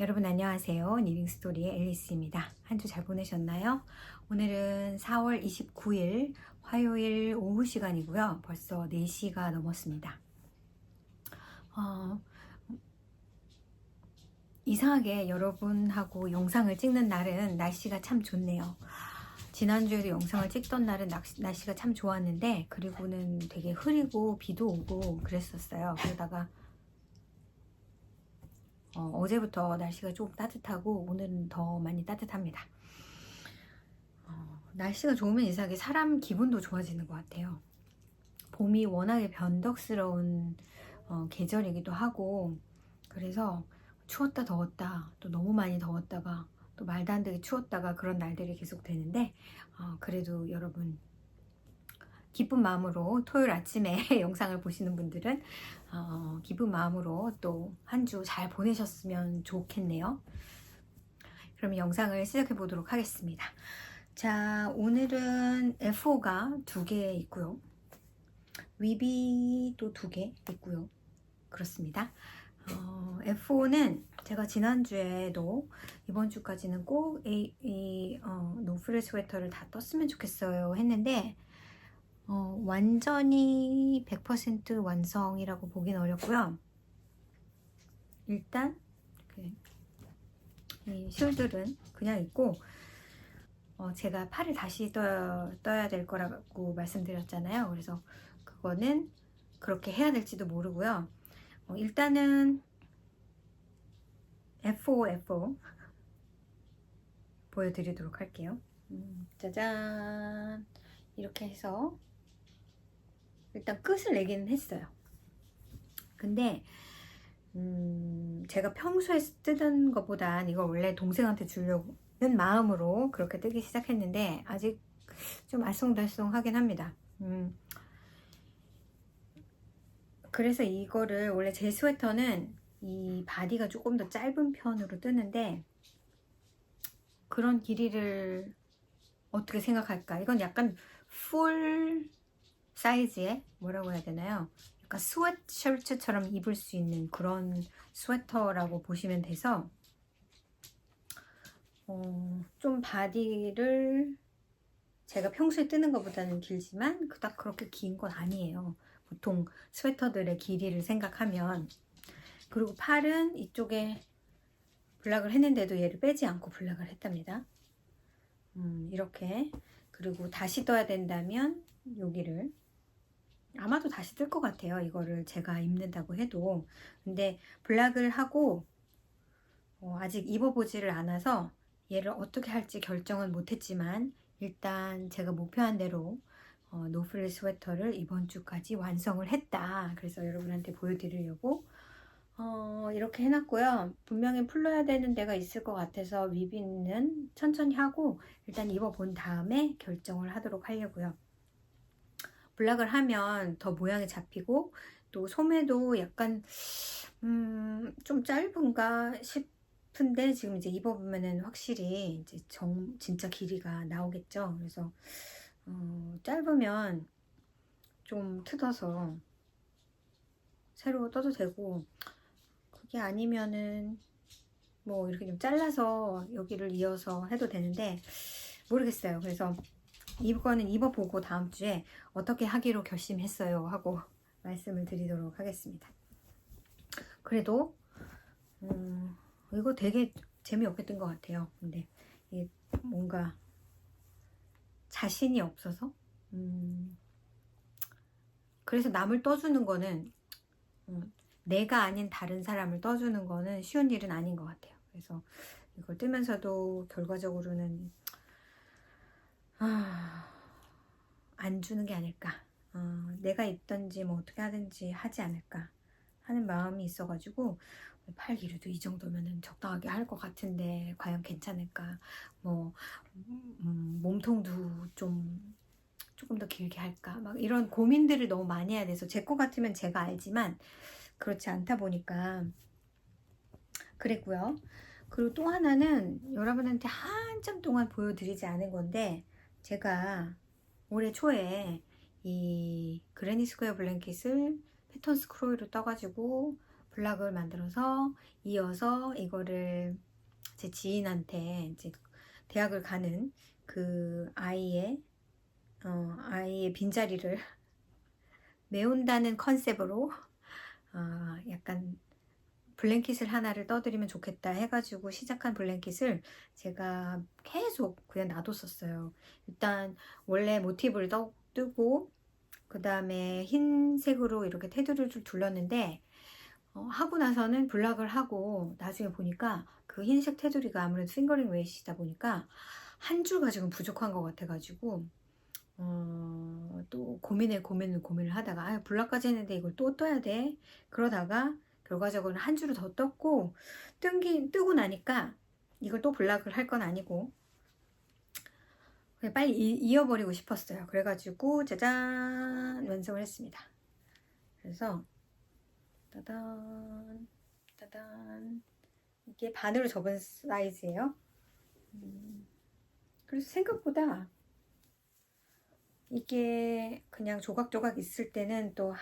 여러분 안녕하세요. 니빙스토리의 앨리스입니다. 한 주 잘 보내셨나요? 오늘은 4월 29일 화요일 오후 시간이고요. 벌써 4시가 넘었습니다. 이상하게 여러분하고 영상을 찍는 날은 날씨가 참 좋네요. 지난주에도 영상을 찍던 날은 날씨가 참 좋았는데, 그리고는 되게 흐리고 비도 오고 그랬었어요. 그러다가 어제부터 날씨가 좀 따뜻하고 오늘은 더 많이 따뜻합니다. 날씨가 좋으면 이상하게 사람 기분도 좋아지는 것 같아요. 봄이 워낙에 변덕스러운 계절이기도 하고, 그래서 추웠다 더웠다, 또 너무 많이 더웠다가 또 말도 안 되게 추웠다가 그런 날들이 계속 되는데, 그래도 여러분 기쁜 마음으로 토요일 아침에 영상을 보시는 분들은 기쁜 마음으로 또 한 주 잘 보내셨으면 좋겠네요. 그럼 영상을 시작해 보도록 하겠습니다. 자, 오늘은 F5가 2개 있고요. 위비도 2개 있고요. 그렇습니다. F5는 제가 지난주에도 이번 주까지는 꼭 노프릴 스웨터를 다 떴으면 좋겠어요 했는데, 완전히 100% 완성이라고 보긴 어렵고요. 일단 이 숄들은 그냥 있고, 제가 팔을 다시 떠야 될 거라고 말씀드렸잖아요. 그래서 그거는 그렇게 해야 될지도 모르고요. 일단은 F5 보여드리도록 할게요. 짜잔, 이렇게 해서 일단 끝을 내기는 했어요. 근데 제가 평소에 쓰던 것보단 이거 원래 동생한테 주려는 마음으로 그렇게 뜨기 시작했는데 아직 좀 알쏭달쏭하긴 합니다. 그래서 이거를 원래 제 스웨터는 이 바디가 조금 더 짧은 편으로 뜨는데, 그런 길이를 어떻게 생각할까? 이건 약간 풀 사이즈의 뭐라고 해야 되나요? 약간 스웨트셔츠처럼 입을 수 있는 그런 스웨터라고 보시면 돼서, 좀 바디를 제가 평소에 뜨는 것보다는 길지만 그닥 그렇게 긴 건 아니에요. 보통 스웨터들의 길이를 생각하면. 그리고 팔은 이쪽에 블락을 했는데도 얘를 빼지 않고 블락을 했답니다. 이렇게. 그리고 다시 떠야 된다면 여기를, 아마도 다시 뜰 것 같아요. 이거를 제가 입는다고 해도. 근데 블락을 하고 아직 입어보지를 않아서 얘를 어떻게 할지 결정은 못했지만, 일단 제가 목표한 대로 노플 스웨터를 이번 주까지 완성을 했다. 그래서 여러분한테 보여드리려고 이렇게 해놨고요. 분명히 풀러야 되는 데가 있을 것 같아서 위비는 천천히 하고 일단 입어본 다음에 결정을 하도록 하려고요. 블락을 하면 더 모양이 잡히고, 또 소매도 약간 좀 짧은가 싶은데, 지금 이제 입어보면은 확실히 이제 진짜 길이가 나오겠죠. 그래서 짧으면 좀 뜯어서 새로 떠도 되고, 그게 아니면은 뭐 이렇게 좀 잘라서 여기를 이어서 해도 되는데 모르겠어요. 그래서 이거는 입어보고 다음 주에 어떻게 하기로 결심했어요 하고 말씀을 드리도록 하겠습니다. 그래도 이거 되게 재미없게 뜬 것 같아요. 근데 이게 뭔가 자신이 없어서, 그래서 남을 떠주는 거는, 내가 아닌 다른 사람을 떠주는 거는 쉬운 일은 아닌 것 같아요. 그래서 이걸 뜨면서도 결과적으로는 안 주는 게 아닐까, 내가 입던지 뭐 어떻게 하든지 하지 않을까 하는 마음이 있어가지고, 팔 길이도 이 정도면 적당하게 할 것 같은데 과연 괜찮을까, 뭐 몸통도 조금 더 길게 할까, 막 이런 고민들을 너무 많이 해야 돼서, 제 거 같으면 제가 알지만 그렇지 않다 보니까 그랬고요. 그리고 또 하나는 여러분한테 한참 동안 보여드리지 않은 건데, 제가 올해 초에 이 그래니 스퀘어 블랭킷을 패턴 스크롤로 떠가지고 블락을 만들어서 이어서 이거를 제 지인한테 이제 대학을 가는 그 아이의 빈자리를 메운다는 컨셉으로 약간 블랭킷을 하나를 떠드리면 좋겠다 해가지고 시작한 블랭킷을 제가 계속 그냥 놔뒀었어요. 일단 원래 모티브를 뜨고 그 다음에 흰색으로 이렇게 테두리를 둘렀는데 하고 나서는 블락을 하고 나중에 보니까 그 흰색 테두리가 아무래도 핑거링 웨이시다 보니까 한 줄 가지고는 부족한 것 같아가지고 또 고민을 하다가 블락까지 했는데 이걸 또 떠야 돼. 그러다가 결과적으로는 한 줄을 더 떴고 뜨고 나니까 이걸 또 블락을 할 건 아니고 그냥 빨리 이어버리고 싶었어요. 그래가지고 짜잔 완성을 했습니다. 그래서 따단 따단 이게 반으로 접은 사이즈예요. 그래서 생각보다 이게 그냥 조각조각 있을 때는 또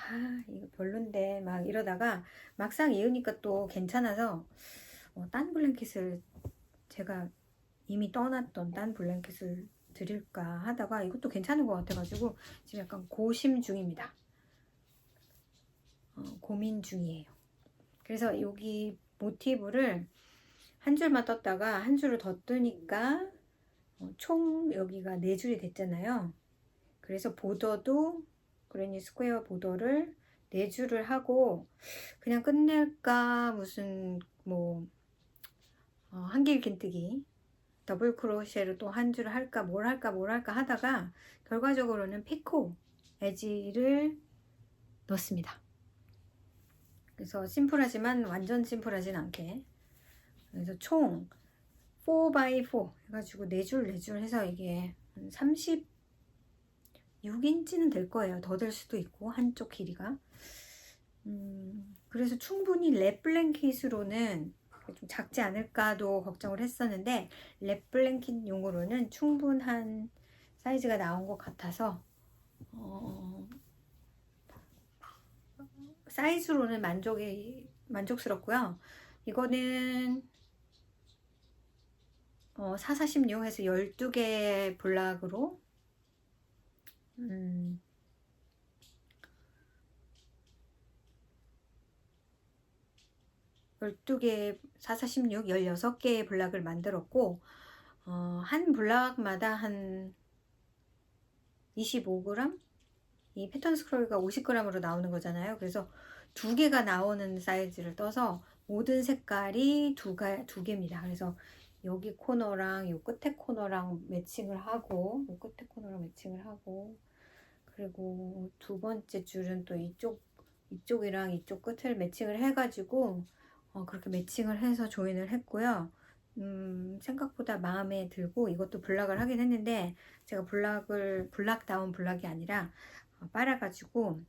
이거 별론데 막 이러다가 막상 이으니까 또 괜찮아서 딴 블랭킷을 제가 이미 떠났던 딴 블랭킷을 드릴까 하다가 이것도 괜찮은 것 같아가지고 지금 약간 고심 중입니다. 고민 중이에요. 그래서 여기 모티브를 한 줄만 떴다가 한 줄을 더 뜨니까 총 여기가 4줄이 됐잖아요. 그래서 보더도 그레니 스퀘어 보더를 4줄을 하고 그냥 끝낼까 무슨 뭐 한길 긴뜨기 더블 크로셰로 또 한 줄 할까 뭘 할까 하다가 결과적으로는 피코 에지를 넣습니다. 그래서 심플하지만 완전 심플하진 않게 그래서 총 4x4 해가지고 4줄 해서 이게 36인치는 될 거예요. 더 될 수도 있고 한쪽 길이가 그래서 충분히 랩 블랭킷으로는 좀 작지 않을까도 걱정을 했었는데 랩 블랭킷 용으로는 충분한 사이즈가 나온 것 같아서 사이즈로는 만족스럽고요. 이거는 446 해서 12개 블락으로 12개 446 16개의 블락을 만들었고 한 블락마다 한 25g? 이 패턴 스크롤가 50g으로 나오는 거잖아요. 그래서 2개가 나오는 사이즈를 떠서 모든 색깔이 두 개입니다. 그래서 여기 코너랑 요 끝에 코너랑 매칭을 하고 요 끝에 코너랑 매칭을 하고 그리고 두 번째 줄은 또 이쪽이랑 이쪽 끝을 매칭을 해가지고 그렇게 매칭을 해서 조인을 했고요. 생각보다 마음에 들고 이것도 블락을 하긴 했는데 제가 블락다운 블락이 아니라 빨아가지고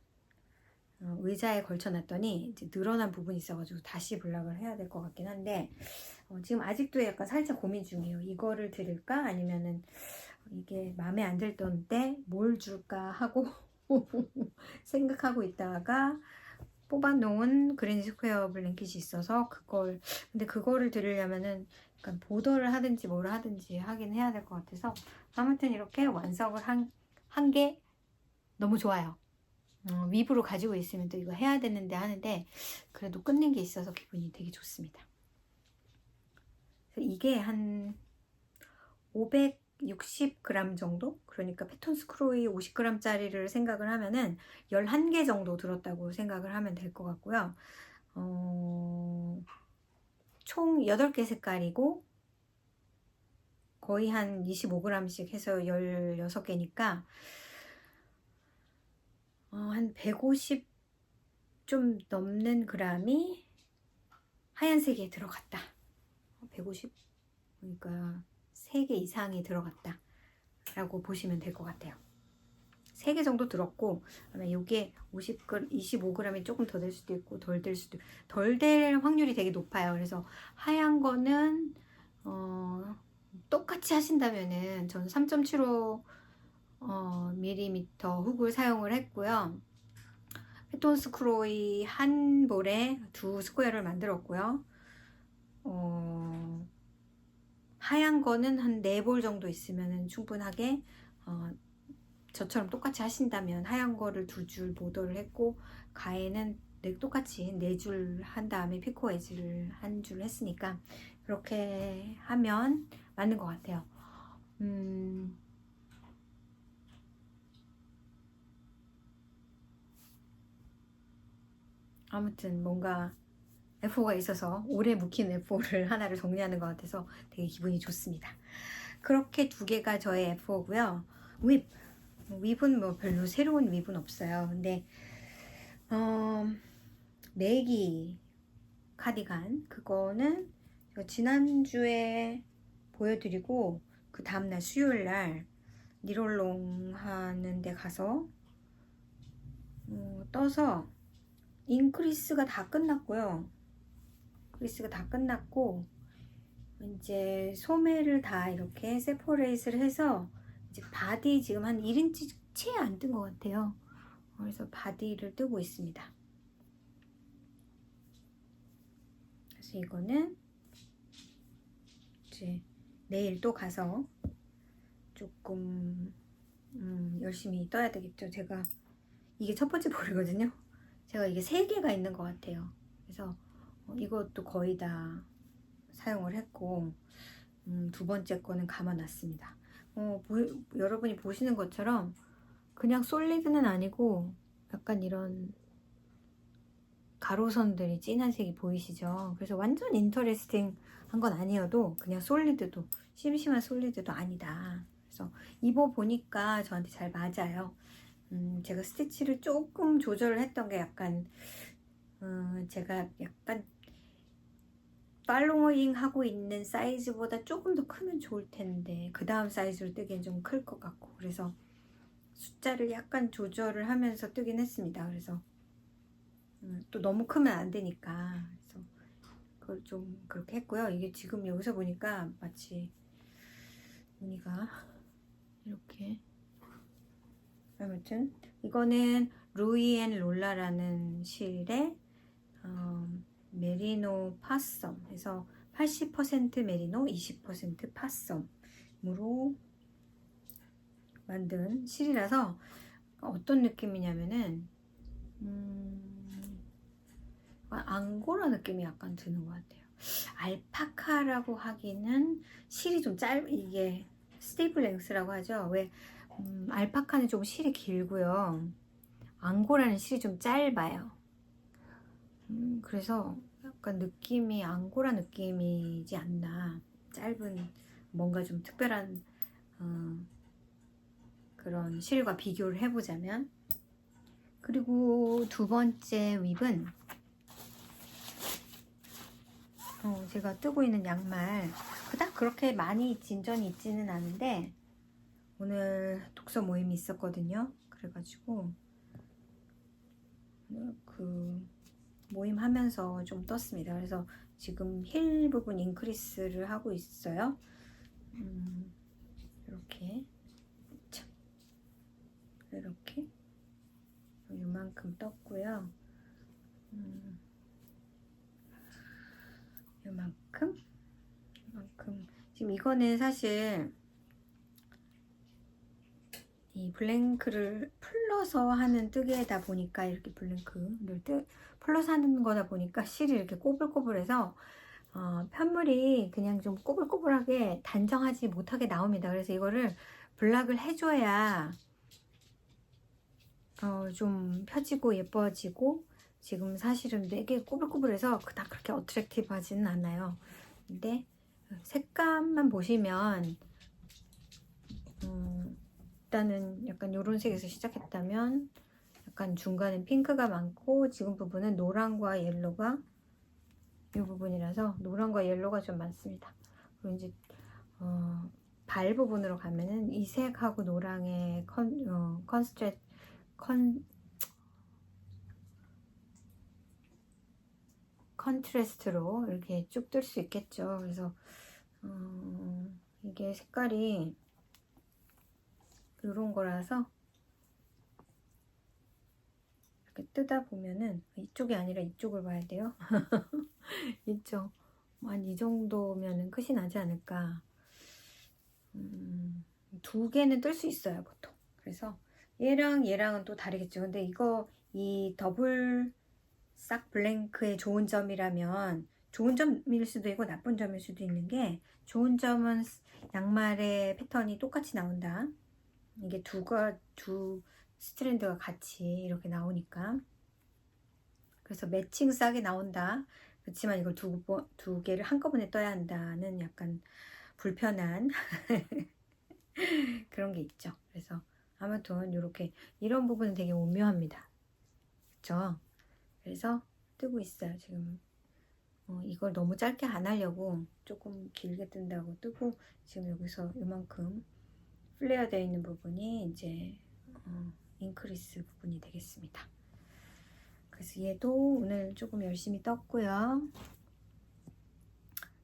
의자에 걸쳐놨더니 이제 늘어난 부분이 있어가지고 다시 블락을 해야 될 것 같긴 한데 지금 아직도 약간 살짝 고민 중이에요. 이거를 드릴까 아니면은 이게 마음에 안 들던데 뭘 줄까 하고 생각하고 있다가 뽑아놓은 그린 스퀘어 블랭킷이 있어서 근데 그거를 드리려면은 약간 보더를 하든지 뭘 하든지 하긴 해야 될 것 같아서 아무튼 이렇게 완성을 한 게 너무 좋아요. 위브로 가지고 있으면 또 이거 해야 되는데 하는데 그래도 끝낸 게 있어서 기분이 되게 좋습니다. 이게 한 560g 정도? 그러니까 패턴 스크롤이 50g 짜리를 생각을 하면은 11개 정도 들었다고 생각을 하면 될 것 같고요. 총 8개 색깔이고 거의 한 25g씩 해서 16개니까 한 150 좀 넘는 그램이 하얀색에 들어갔다. 150? 그러니까 3개 이상이 들어갔다 라고 보시면 될 것 같아요. 3개 정도 들었고 아마 이게 25g이 조금 더 될 수도 있고 덜 될 수도 있고 덜 될 확률이 되게 높아요. 그래서 하얀 거는 똑같이 하신다면은 저는 3.75 mm 훅을 사용을 했고요. 헤톤 스크로이 한 볼에 두 스퀘어를 만들었고요. 하얀 거는 한 4볼 정도 있으면 충분하게 저처럼 똑같이 하신다면 하얀 거를 2줄 보도를 했고 가에는 똑같이 4줄 한 다음에 피코 엣지를 한 줄 했으니까 그렇게 하면 맞는 것 같아요. 아무튼 뭔가 F4가 있어서 오래 묵힌 F4를 하나를 정리하는 것 같아서 되게 기분이 좋습니다. 그렇게 2개가 저의 F4고요. 윕은 뭐 별로 새로운 윕은 없어요. 근데 내기 카디건 그거는 지난주에 보여드리고 그 다음날 수요일날 니롤롱 하는데 가서 떠서 인크리스가 다 끝났고요. 인크리스가 다 끝났고 이제 소매를 다 이렇게 세퍼레이트를 해서 이제 바디 지금 한 1인치 채 안 뜬 것 같아요. 그래서 바디를 뜨고 있습니다. 그래서 이거는 이제 내일 또 가서 조금 열심히 떠야 되겠죠. 제가 이게 첫 번째 볼이거든요. 제가 이게 3개가 있는 것 같아요. 그래서 이것도 거의 다 사용을 했고 2번째 거는 감아놨습니다. 여러분이 보시는 것처럼 그냥 솔리드는 아니고 약간 이런 가로선들이 진한 색이 보이시죠? 그래서 완전 인터레스팅 한 건 아니어도 그냥 솔리드도 심심한 솔리드도 아니다. 그래서 입어보니까 저한테 잘 맞아요. 제가 스티치를 조금 조절을 했던 게 약간 제가 약간 팔로잉 하고 있는 사이즈보다 조금 더 크면 좋을 텐데 그 다음 사이즈로 뜨기엔 좀 클 것 같고 그래서 숫자를 약간 조절을 하면서 뜨긴 했습니다. 그래서 또 너무 크면 안 되니까 그래서 그걸 좀 그렇게 했고요. 이게 지금 여기서 보니까 마치 무늬가 이렇게 아무튼 이거는 루이 앤 롤라라는 실의 메리노 파썸 해서 80% 메리노 20% 파썸으로 만든 실이라서 어떤 느낌이냐면은 앙고라 느낌이 약간 드는 것 같아요. 알파카라고 하기는 실이 좀 이게 스테이플 랭스라고 하죠. 왜 알파카는 좀 실이 길고요. 앙고라는 실이 좀 짧아요. 그래서 약간 느낌이 앙고라 느낌이지 않나. 짧은 뭔가 좀 특별한 그런 실과 비교를 해보자면 그리고 2번째 윕은 제가 뜨고 있는 양말 그닥 그렇게 많이 진전이 있지는 않은데 오늘 독서 모임이 있었거든요. 그래가지고 그 모임 하면서 좀 떴습니다. 그래서 지금 힐 부분 인크리스를 하고 있어요. 이렇게 요만큼 떴고요. 요만큼 지금 이거는 사실 이 블랭크를 풀러서 하는 뜨개다 보니까 이렇게 블랭크를 풀러서 하는 거다 보니까 실이 이렇게 꼬불꼬불해서 편물이 그냥 좀 꼬불꼬불하게 단정하지 못하게 나옵니다. 그래서 이거를 블락을 해줘야 좀 펴지고 예뻐지고 지금 사실은 되게 꼬불꼬불해서 그닥 그렇게 어트랙티브하지는 않아요. 근데 색감만 보시면 일단은 약간 이런 색에서 시작했다면 약간 중간엔 핑크가 많고 지금 부분은 노랑과 옐로가 이 부분이라서 노랑과 옐로가 좀 많습니다. 그리고 이제 발 부분으로 가면은 이 색하고 노랑의 컨트레스트로 이렇게 쭉 뜰 수 있겠죠. 그래서 이게 색깔이 이런 거라서 이렇게 뜯다 보면은 이쪽이 아니라 이쪽을 봐야 돼요. 이쪽 한 이 정도면은 끝이 나지 않을까. 두 개는 뜰 수 있어요 보통. 그래서 얘랑 얘랑은 또 다르겠죠. 근데 이거 이 더블 싹 블랭크의 좋은 점이라면, 좋은 점일 수도 있고 나쁜 점일 수도 있는 게, 좋은 점은 양말의 패턴이 똑같이 나온다. 이게 두 스트랜드가 같이 이렇게 나오니까. 그래서 매칭 싹이 나온다. 그렇지만 이걸 두 개를 한꺼번에 떠야 한다는 약간 불편한 그런 게 있죠. 그래서 아무튼 이렇게 이런 부분은 되게 오묘합니다. 그쵸? 그래서 뜨고 있어요 지금. 이걸 너무 짧게 안 하려고 조금 길게 뜬다고 뜨고, 지금 여기서 이만큼 플레어 되어 있는 부분이 이제 인크리스 부분이 되겠습니다. 그래서 얘도 오늘 조금 열심히 떴고요.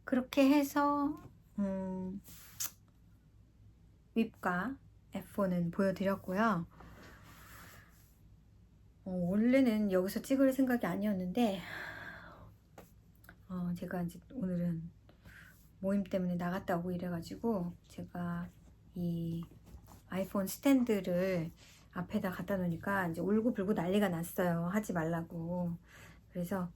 그렇게 해서 윗과 F4는 보여드렸고요. 원래는 여기서 찍을 생각이 아니었는데 제가 이제 오늘은 모임 때문에 나갔다 오고 이래가지고 제가 이 아이폰 스탠드를 앞에다 갖다 놓으니까 이제 울고불고 난리가 났어요. 하지 말라고. 그래서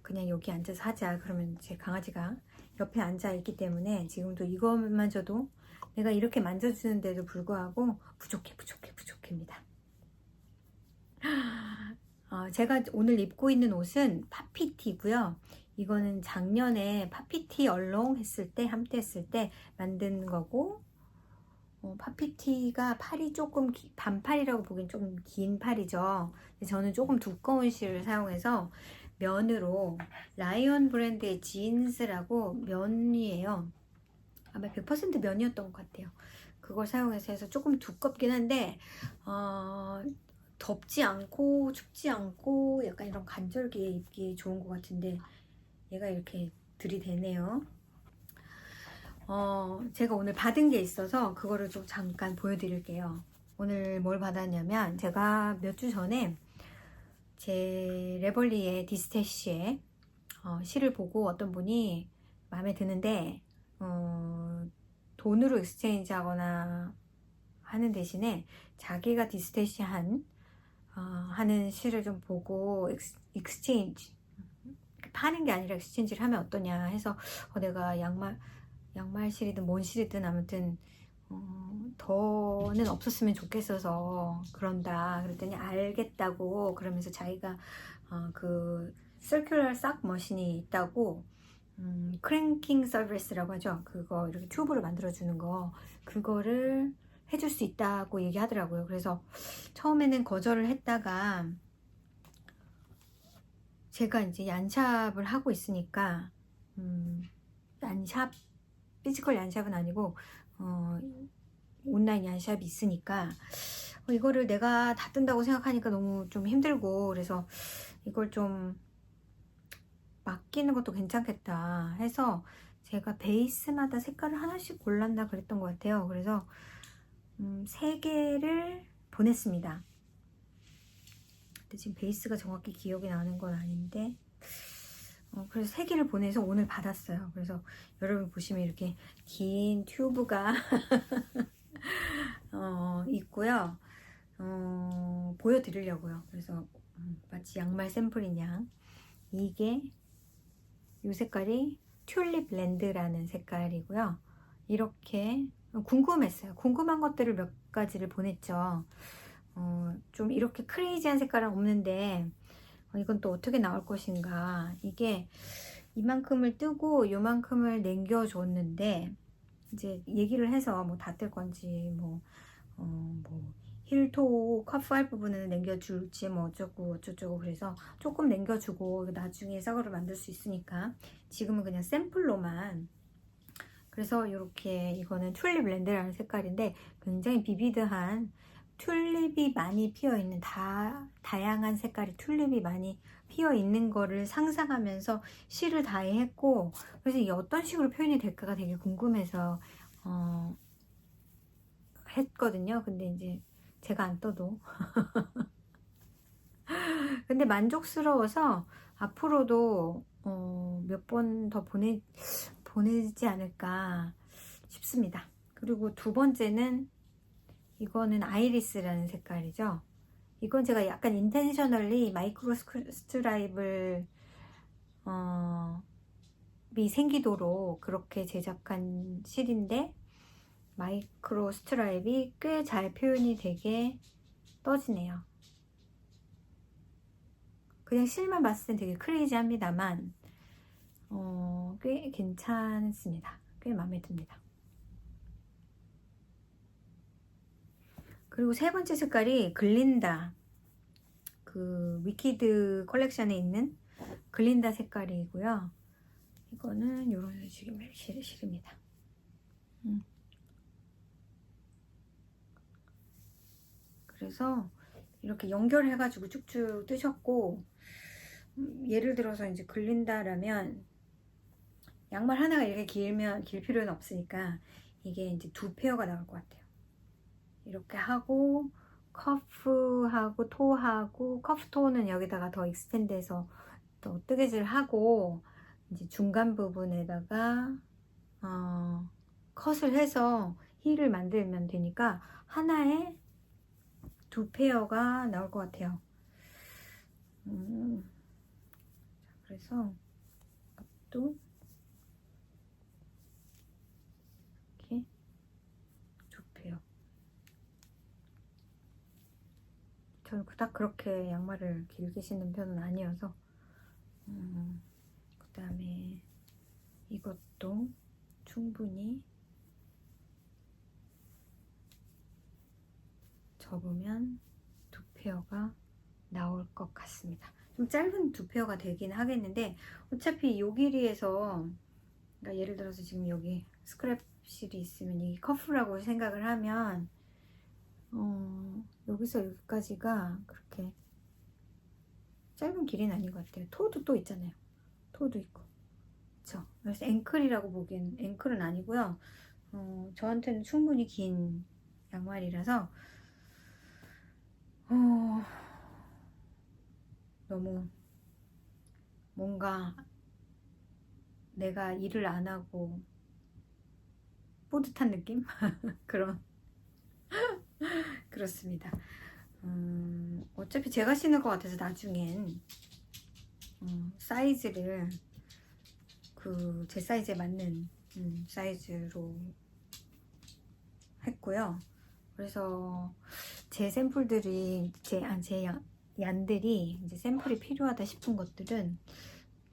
그냥 여기 앉아서 하자. 그러면 제 강아지가 옆에 앉아 있기 때문에 지금도 이것만져도 내가 이렇게 만져주는데도 불구하고 부족해입니다. 제가 오늘 입고 있는 옷은 파피티고요. 이거는 작년에 파피티 얼롱 했을 때, 함께 했을 때 만든 거고, 파피티가 팔이 조금 반팔이라고 보기엔 좀 긴 팔이죠. 저는 조금 두꺼운 실을 사용해서 면으로 라이온 브랜드의 진스라고 면이에요. 아마 100% 면이었던 것 같아요. 그걸 사용해서 해서 조금 두껍긴 한데 덥지 않고 춥지 않고 약간 이런 간절기에 입기 좋은 것 같은데 얘가 이렇게 들이대네요. 제가 오늘 받은 게 있어서 그거를 좀 잠깐 보여드릴게요. 오늘 뭘 받았냐면, 제가 몇 주 전에 제 레벌리의 디스테시에 실을 보고 어떤 분이 마음에 드는데 돈으로 익스체인지 하거나 하는 대신에 자기가 디스테시 하는 실을 좀 보고 익스체인지, 파는 게 아니라 익스체인지를 하면 어떠냐 해서 내가 양말 실이든 뭔 실이든 아무튼 더는 없었으면 좋겠어서 그런다. 그랬더니 알겠다고 그러면서 자기가 그 서큘러 싹 머신이 있다고, 크랭킹 서비스라고 하죠. 그거 이렇게 튜브를 만들어주는 거, 그거를 해줄 수 있다고 얘기하더라고요. 그래서 처음에는 거절을 했다가 제가 이제 얀샵을 하고 있으니까, 얀샵, 피지컬 얀샵은 아니고 온라인 얀샵이 있으니까 이거를 내가 다 뜬다고 생각하니까 너무 좀 힘들고, 그래서 이걸 좀 맡기는 것도 괜찮겠다 해서 제가 베이스마다 색깔을 하나씩 골랐나 그랬던 것 같아요. 그래서 3개를 보냈습니다. 근데 지금 베이스가 정확히 기억이 나는 건 아닌데 그래서 3개를 보내서 오늘 받았어요. 그래서 여러분 보시면 이렇게 긴 튜브가 있고요. 보여드리려고요. 그래서 마치 양말 샘플인 양, 이게 이 색깔이 튤립 랜드라는 색깔이고요. 이렇게 궁금했어요. 궁금한 것들을 몇 가지를 보냈죠. 좀 이렇게 크레이지한 색깔은 없는데 이건 또 어떻게 나올 것인가. 이게 이만큼을 뜨고 요만큼을 남겨줬는데 이제 얘기를 해서 뭐 다 뜰 건지 뭐 힐토 커프할 부분은 남겨줄지 뭐 어쩌고 어쩌고, 그래서 조금 남겨주고 나중에 싹으로 만들 수 있으니까 지금은 그냥 샘플로만. 그래서 이렇게 이거는 튤립 랜드라는 색깔인데 굉장히 비비드한 튤립이 많이 피어있는, 다양한 색깔의 튤립이 많이 피어있는 거를 상상하면서 실을 다해했고, 그래서 이게 어떤 식으로 표현이 될까가 되게 궁금해서 했거든요. 근데 이제 제가 안 떠도 근데 만족스러워서 앞으로도 몇 번 더 보내지 않을까 싶습니다. 그리고 두 번째는 이거는 아이리스라는 색깔이죠. 이건 제가 약간 인텐셔널리 마이크로 스트라이브를 이 생기도록 그렇게 제작한 실인데 마이크로 스트라이브이 꽤 잘 표현이 되게 떠지네요. 그냥 실만 봤을 땐 되게 크레이지합니다만 꽤 괜찮습니다. 꽤 마음에 듭니다. 그리고 세 번째 색깔이 글린다, 그 위키드 컬렉션에 있는 글린다 색깔이고요. 이거는 이런 식입니다. 그래서 이렇게 연결해가지고 쭉쭉 뜨셨고, 예를 들어서 이제 글린다라면 양말 하나가 이렇게 길 필요는 없으니까 이게 이제 두 페어가 나올 것 같아요. 이렇게 하고 커프하고 토하고, 커프토는 여기다가 더 익스텐드해서 또 뜨개질 하고, 이제 중간 부분에다가 컷을 해서 힐을 만들면 되니까 하나에 두 페어가 나올 것 같아요. 그래서 또 이렇게 두 페어. 저는 그닥 그렇게 양말을 길게 신는 편은 아니어서. 그 다음에 이것도 충분히 접으면 두 페어가 나올 것 같습니다. 좀 짧은 두 페어가 되긴 하겠는데, 어차피 요 길이에서, 그러니까 예를 들어서 지금 여기 스크랩실이 있으면 이 커프라고 생각을 하면 여기서 여기까지가 그렇게 짧은 길이는 아닌 것 같아요. 토도 또 있잖아요. 토도 있고, 그쵸? 그래서 앵클이라고 보기엔 앵클은 아니고요. 저한테는 충분히 긴 양말이라서 너무 뭔가 내가 일을 안 하고 뿌듯한 느낌? 그렇습니다. 어차피 제가 신을 것 같아서 나중엔 사이즈를 제 사이즈에 맞는 사이즈로 했고요. 그래서 제 샘플들이 제 얀들이 이제 샘플이 필요하다 싶은 것들은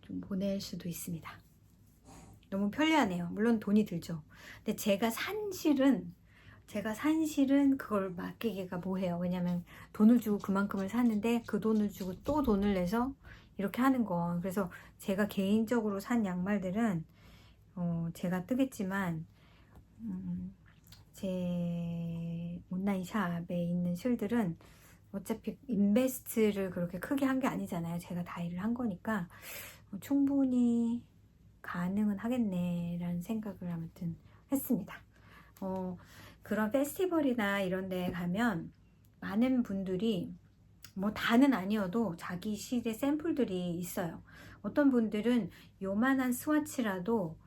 좀 보낼 수도 있습니다. 너무 편리하네요. 물론 돈이 들죠. 근데 제가 산 실은 그걸 맡기기가 뭐해요. 왜냐면 돈을 주고 그만큼을 샀는데 그 돈을 주고 또 돈을 내서 이렇게 하는 거. 그래서 제가 개인적으로 산 양말들은 제가 뜨겠지만 제 온라인 샵에 있는 실들은 어차피 인베스트를 그렇게 크게 한 게 아니잖아요. 제가 다 일을 한 거니까 충분히 가능은 하겠네 라는 생각을 아무튼 했습니다. 그런 페스티벌이나 이런 데 가면 많은 분들이 뭐 다는 아니어도 자기 실의 샘플들이 있어요. 어떤 분들은 요만한 스와치라도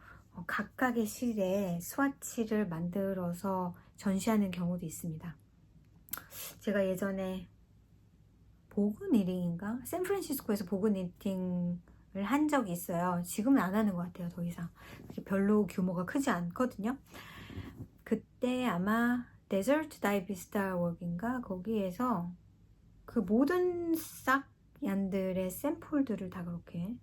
각각의 실에 스와치를 만들어서 전시하는 경우도 있습니다. 제가 예전에 보그니팅인가? 샌프란시스코에서 보그니팅을 한 적이 있어요. 지금은 안 하는 것 같아요. 더 이상 별로 규모가 크지 않거든요. 그때 아마 데저트 다이비스타 웍인가? 거기에서 그 모든 싹 얀들의 샘플들을 다 그렇게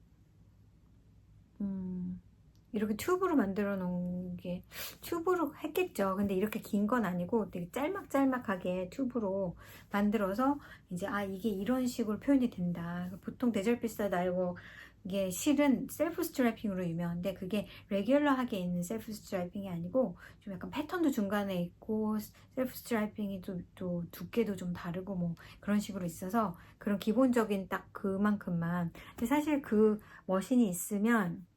이렇게 튜브로 만들어 놓은 게, 튜브로 했겠죠. 근데 이렇게 긴 건 아니고 되게 짤막짤막하게 튜브로 만들어서 이제 이게 이런 식으로 표현이 된다. 보통 데절피스타 다이고 이게 실은 셀프 스트라이핑으로 유명한데 그게 레귤러하게 있는 셀프 스트라이핑이 아니고 좀 약간 패턴도 중간에 있고 셀프 스트라이핑이 또 두께도 좀 다르고 뭐 그런 식으로 있어서 그런 기본적인 딱 그만큼만. 근데 사실 그 머신이 있으면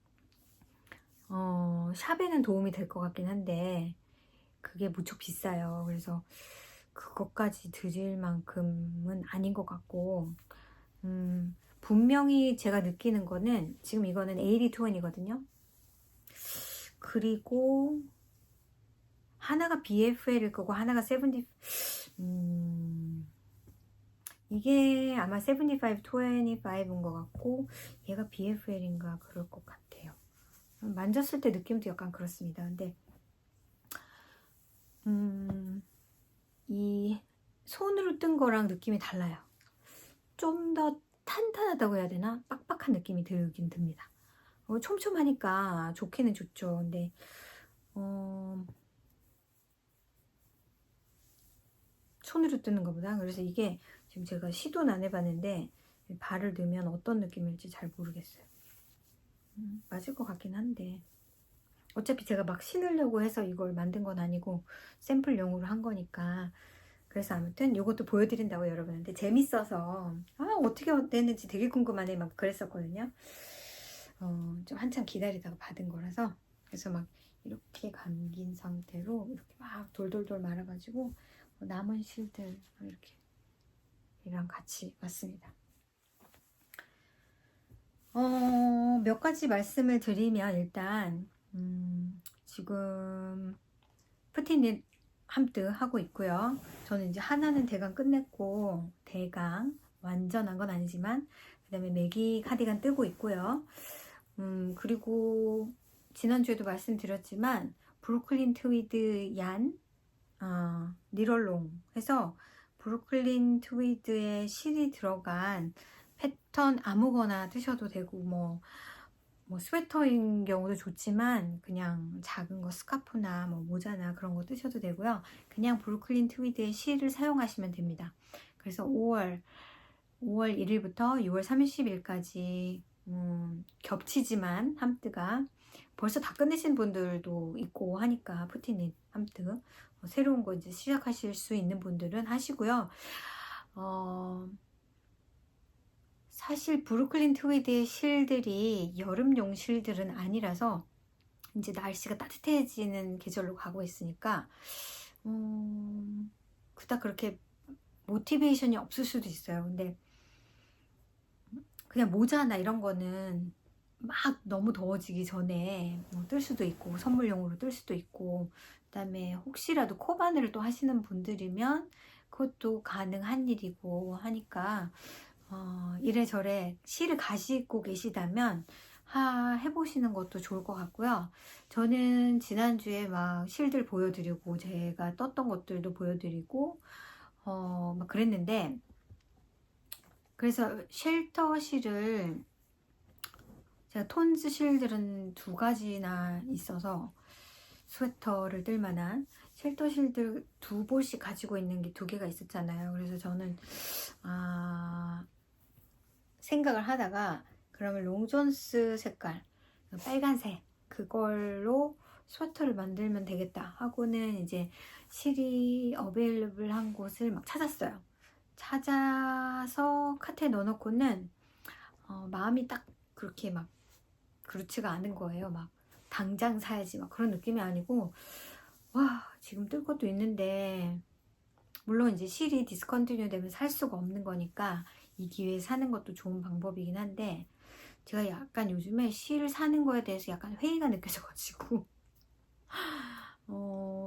샵에는 도움이 될 것 같긴 한데 그게 무척 비싸요. 그래서 그것까지 드릴 만큼은 아닌 것 같고, 분명히 제가 느끼는 거는 지금 이거는 80-20이거든요. 그리고 하나가 BFL일 거고 하나가 70, 이게 아마 75-25인 것 같고 얘가 BFL인가 그럴 것 같아요. 만졌을 때 느낌도 약간 그렇습니다. 근데 이 손으로 뜬 거랑 느낌이 달라요. 좀 더 탄탄하다고 해야 되나? 빡빡한 느낌이 들긴 듭니다. 촘촘하니까 좋기는 좋죠. 근데 손으로 뜨는 것보다. 그래서 이게 지금 제가 시도는 안 해봤는데 발을 넣으면 어떤 느낌일지 잘 모르겠어요. 맞을 것 같긴 한데 어차피 제가 막 신으려고 해서 이걸 만든 건 아니고 샘플용으로 한 거니까. 그래서 아무튼 이것도 보여드린다고 여러분한테 재밌어서 어떻게 됐는지 되게 궁금하네 막 그랬었거든요. 좀 한참 기다리다가 받은 거라서. 그래서 막 이렇게 감긴 상태로 이렇게 막 돌돌돌 말아가지고 남은 실들 이렇게 이랑 같이 왔습니다. 몇 가지 말씀을 드리면 일단 지금 푸틴 함뜨 하고 있고요. 저는 이제 하나는 대강 끝냈고 대강 완전한 건 아니지만 그 다음에 매기 카디건 뜨고 있고요. 그리고 지난주에도 말씀드렸지만 브루클린 트위드 얀 니럴롱 해서 브루클린 트위드에 실이 들어간 패턴 아무거나 뜨셔도 되고 뭐 스웨터인 경우도 좋지만 그냥 작은 거 스카프나 뭐 모자나 그런 거 뜨셔도 되고요. 그냥 브루클린 트위드의 실을 사용하시면 됩니다. 그래서 5월 1일부터 6월 30일까지 겹치지만 함뜨가 벌써 다 끝내신 분들도 있고 하니까 푸틴 함뜨 새로운 거 이제 시작하실 수 있는 분들은 하시고요. 사실 브루클린 트위드의 실들이 여름용 실들은 아니라서 이제 날씨가 따뜻해지는 계절로 가고 있으니까 그닥 그렇게 모티베이션이 없을 수도 있어요. 근데 그냥 모자나 이런 거는 막 너무 더워지기 전에 뜰 수도 있고 선물용으로 뜰 수도 있고, 그 다음에 혹시라도 코바늘을 또 하시는 분들이면 그것도 가능한 일이고 하니까 이래저래 실을 가지고 계시다면 해보시는 것도 좋을 것 같고요. 저는 지난주에 막 실들 보여드리고 제가 떴던 것들도 보여드리고 막 그랬는데, 그래서 쉘터 실을 제가 톤즈 실들은 2가지나 있어서 스웨터를 뜰 만한 쉘터 실들 2볼씩 가지고 있는 게 2개가 있었잖아요. 그래서 저는 생각을 하다가 그러면 롱존스 색깔 빨간색 그걸로 스웨터를 만들면 되겠다 하고는 이제 실이 어베일러블한 곳을 막 찾았어요. 찾아서 카트에 넣어놓고는 마음이 딱 그렇게 막 그렇지가 않은 거예요. 막 당장 사야지 막 그런 느낌이 아니고, 와 지금 뜰 것도 있는데, 물론 이제 실이 디스컨티뉴 되면 살 수가 없는 거니까 이 기회에 사는 것도 좋은 방법이긴 한데, 제가 약간 요즘에 실 사는 거에 대해서 약간 회의가 느껴져가지고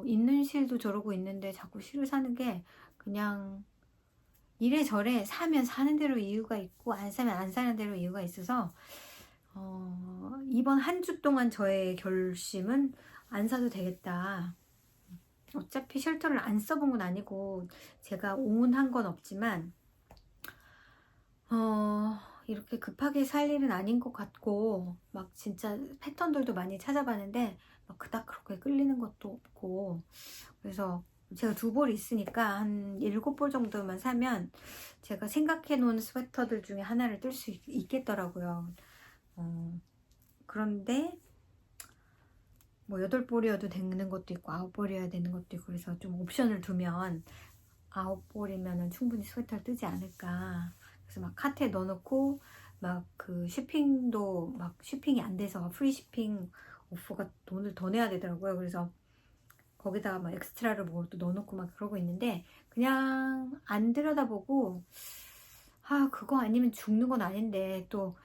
있는 실도 저러고 있는데 자꾸 실을 사는 게 그냥 이래저래 사면 사는 대로 이유가 있고 안 사면 안 사는 대로 이유가 있어서 이번 한 주 동안 저의 결심은 안 사도 되겠다. 어차피 쉘터를 안 써본 건 아니고 제가 오운한 건 없지만 이렇게 급하게 살 일은 아닌 것 같고, 막 진짜 패턴들도 많이 찾아봤는데 막 그닥 그렇게 끌리는 것도 없고, 그래서 제가 2벌 있으니까 한 7벌 정도만 사면 제가 생각해 놓은 스웨터들 중에 하나를 뜰 수 있겠더라고요. 그런데 뭐 8벌이어도 되는 것도 있고 9벌이어야 되는 것도 있고, 그래서 좀 옵션을 두면 9벌이면 충분히 스웨터를 뜨지 않을까. 그래서 막 카트에 넣어놓고 막 그 쇼핑도 막 쇼핑이 안 돼서 프리 쇼핑 오프가 돈을 더 내야 되더라고요. 그래서 거기다가 막 엑스트라를 뭐 또 넣어놓고 막 그러고 있는데, 그냥 안 들여다보고 아, 그거 아니면 죽는 건 아닌데 또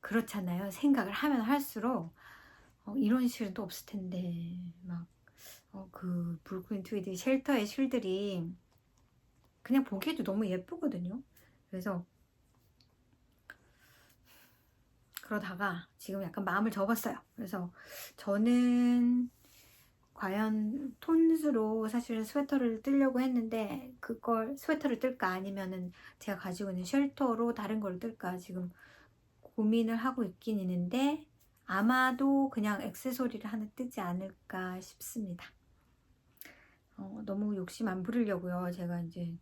그렇잖아요. 생각을 하면 할수록 이런 실은 또 없을 텐데 막 그 브루클린 트위드 쉘터의 실들이 그냥 보기에도 너무 예쁘거든요. 그래서 그러다가 지금 약간 마음을 접었어요. 그래서 저는 과연 톤스로 사실은 스웨터를 뜨려고 했는데 그걸 스웨터를 뜰까 아니면은 제가 가지고 있는 쉘터로 다른 걸 뜰까 지금 고민을 하고 있긴 있는데 아마도 그냥 액세서리를 하나 뜨지 않을까 싶습니다. 너무 욕심 안 부리려고요. 제가 이제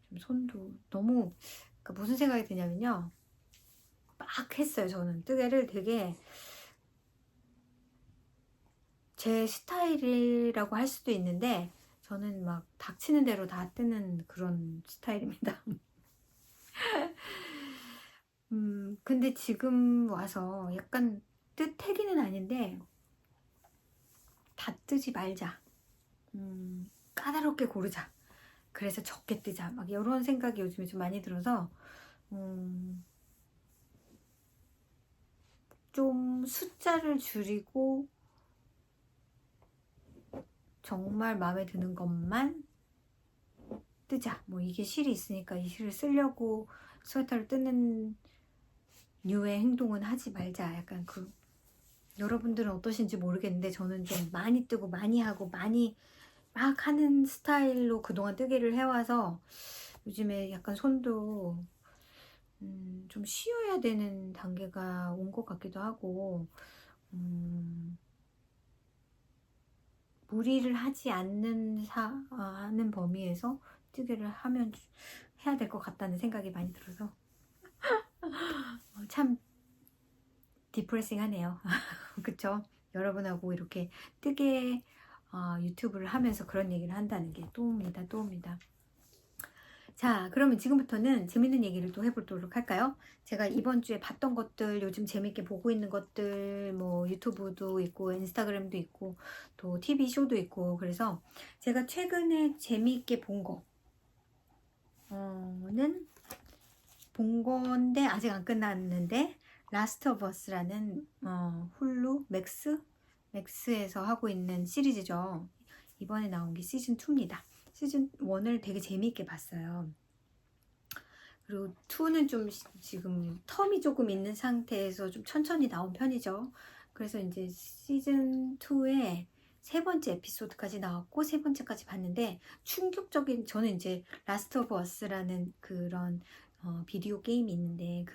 좀 손도 너무 그러니까 무슨 생각이 드냐면요. 막 했어요. 저는 뜨개를 되게 제 스타일이라고 할 수도 있는데 저는 막 닥치는 대로 다 뜨는 그런 스타일입니다. 근데 지금 와서 약간 뜨태기는 아닌데 다 뜨지 말자. 까다롭게 고르자. 그래서 적게 뜨자. 막 이런 생각이 요즘에 좀 많이 들어서 좀 숫자를 줄이고 정말 마음에 드는 것만 뜨자. 뭐 이게 실이 있으니까 이 실을 쓰려고 스웨터를 뜨는 류의 행동은 하지 말자. 약간 그 여러분들은 어떠신지 모르겠는데 저는 좀 많이 뜨고 많이 하고 많이 막 하는 스타일로 그동안 뜨기를 해와서 요즘에 약간 손도 좀 쉬어야 되는 단계가 온 것 같기도 하고 무리를 하지 않는 하는 범위에서 뜨기를 하면 해야 될 것 같다는 생각이 많이 들어서 참 디프레싱 하네요. 그쵸? 여러분하고 이렇게 뜨개 유튜브를 하면서 그런 얘기를 한다는 게 또옵니다. 자, 그러면 지금부터는 재밌는 얘기를 또 해보도록 할까요? 제가 이번 주에 봤던 것들, 요즘 재밌게 보고 있는 것들, 뭐 유튜브도 있고 인스타그램도 있고 또 TV 쇼도 있고 그래서 제가 최근에 재미있게 본 거는 본 건데 아직 안 끝났는데 라스트 오브 어스라는 훌루 맥스에서 하고 있는 시리즈죠. 이번에 나온 게 시즌 2입니다. 시즌 1을 되게 재미있게 봤어요. 그리고 2는 좀 지금 텀이 조금 있는 상태에서 좀 천천히 나온 편이죠. 그래서 이제 시즌 2에 세 번째 에피소드까지 나왔고 세 번째까지 봤는데 충격적인 저는 이제 라스트 오브 어스라는 그런 비디오 게임이 있는데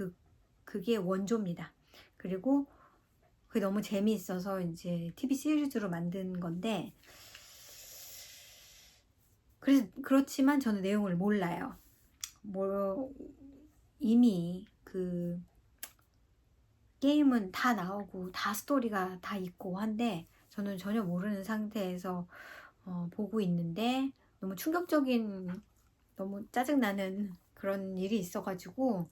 그게 원조입니다. 그리고 그게 너무 재미있어서 이제 TV 시리즈로 만든 건데 그렇지만 저는 내용을 몰라요. 뭐 이미 그 게임은 다 나오고 다 스토리가 다 있고 한데 저는 전혀 모르는 상태에서 보고 있는데 너무 충격적인 너무 짜증나는 그런 일이 있어가지고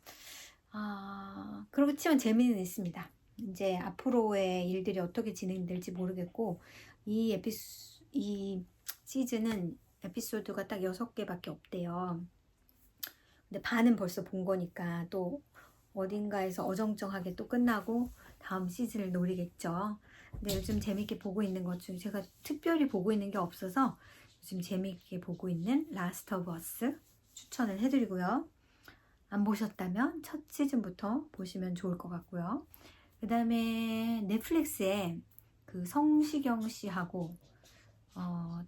그렇지만 재미는 있습니다. 이제 앞으로의 일들이 어떻게 진행될지 모르겠고 이 시즌은 에피소드가 딱 6개밖에 없대요. 근데 반은 벌써 본 거니까 또 어딘가에서 어정쩡하게 또 끝나고 다음 시즌을 노리겠죠. 근데 요즘 재밌게 보고 있는 것 중 제가 특별히 보고 있는 게 없어서 요즘 재밌게 보고 있는 라스트 오브 어스 추천을 해드리고요. 안 보셨다면 첫 시즌부터 보시면 좋을 것 같고요. 그 다음에 넷플릭스에 그 성시경 씨하고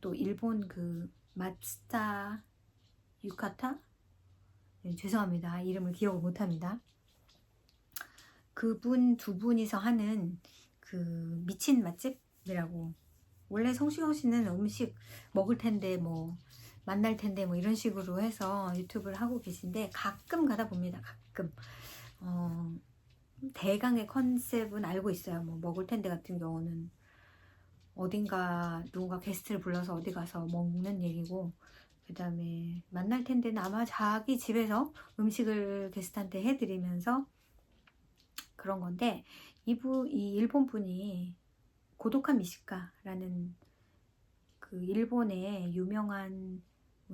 또 일본 그 마츠다 유카타 죄송합니다. 이름을 기억을 못합니다. 그분 두 분이서 하는 그 미친 맛집이라고 원래 성시경 씨는 음식 먹을 텐데 뭐 만날 텐데 뭐 이런 식으로 해서 유튜브를 하고 계신데 가끔 가다 봅니다. 가끔 대강의 컨셉은 알고 있어요. 뭐 먹을 텐데 같은 경우는 어딘가 누군가 게스트를 불러서 어디 가서 먹는 얘기고 그 다음에 만날 텐데는 아마 자기 집에서 음식을 게스트한테 해드리면서 그런 건데 이 일본 분이 고독한 미식가라는 그 일본의 유명한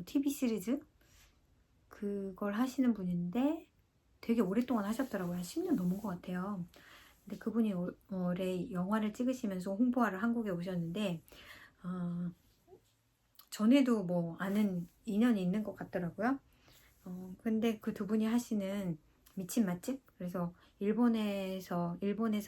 TV 시리즈 그걸 하시는 분인데 되게 오랫동안 하셨더라고요. 한 10년 넘은 것 같아요. 근데 그분이 올해 영화를 찍으시면서 홍보하러 한국에 오셨는데 전에도 뭐 아는 인연이 있는 것 같더라고요. 근데 그 두 분이 하시는 미친 맛집? 그래서 일본에서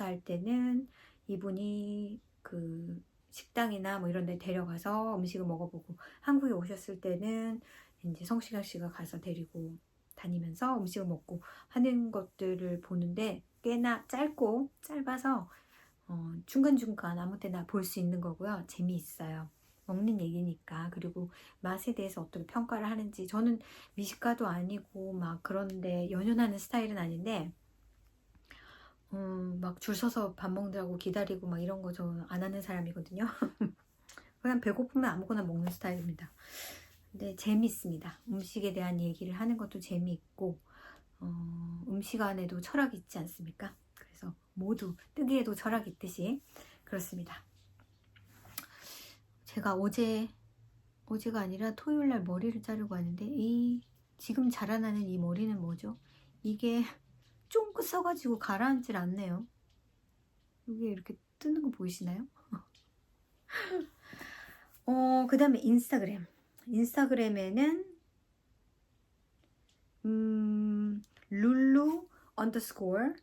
할 때는 이분이 그 식당이나 뭐 이런 데 데려가서 음식을 먹어보고, 한국에 오셨을 때는 이제 성시경 씨가 가서 데리고 다니면서 음식을 먹고 하는 것들을 보는데, 꽤나 짧아서 중간중간 아무 때나 볼 수 있는 거고요. 재미있어요. 먹는 얘기니까. 그리고 맛에 대해서 어떻게 평가를 하는지, 저는 미식가도 아니고 막 그런데 연연하는 스타일은 아닌데 막 줄 서서 밥 먹느라고 기다리고 막 이런 거 저 안 하는 사람이거든요. 그냥 배고프면 아무거나 먹는 스타일입니다. 근데 재밌습니다. 음식에 대한 얘기를 하는 것도 재미있고, 음식 안에도 철학이 있지 않습니까? 그래서 모두 뜨기에도 철학이 있듯이 그렇습니다. 제가 어제가 아니라 토요일날 머리를 자르고 왔는데, 지금 자라나는 이 머리는 뭐죠? 이게 쫑긋 써가지고 가라앉질 않네요. 여기 이렇게 뜨는 거 보이시나요? 그 다음에 인스타그램에는 룰루 언더스코어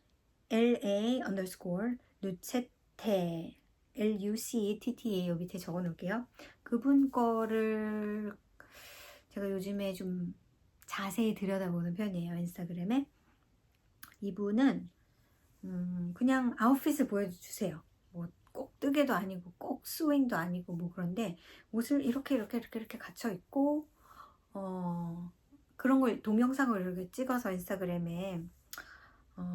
LA 언더스코어 누체테 LUCETTA 요 밑에 적어 놓을게요. 그분 거를 제가 요즘에 좀 자세히 들여다보는 편이에요. 인스타그램에. 이분은 그냥 아웃핏을 보여주세요. 뭐 꼭 뜨개도 아니고 꼭 스웨잉도 아니고 뭐 그런데 옷을 이렇게 갖춰 입고 그런 걸 동영상을 이렇게 찍어서 인스타그램에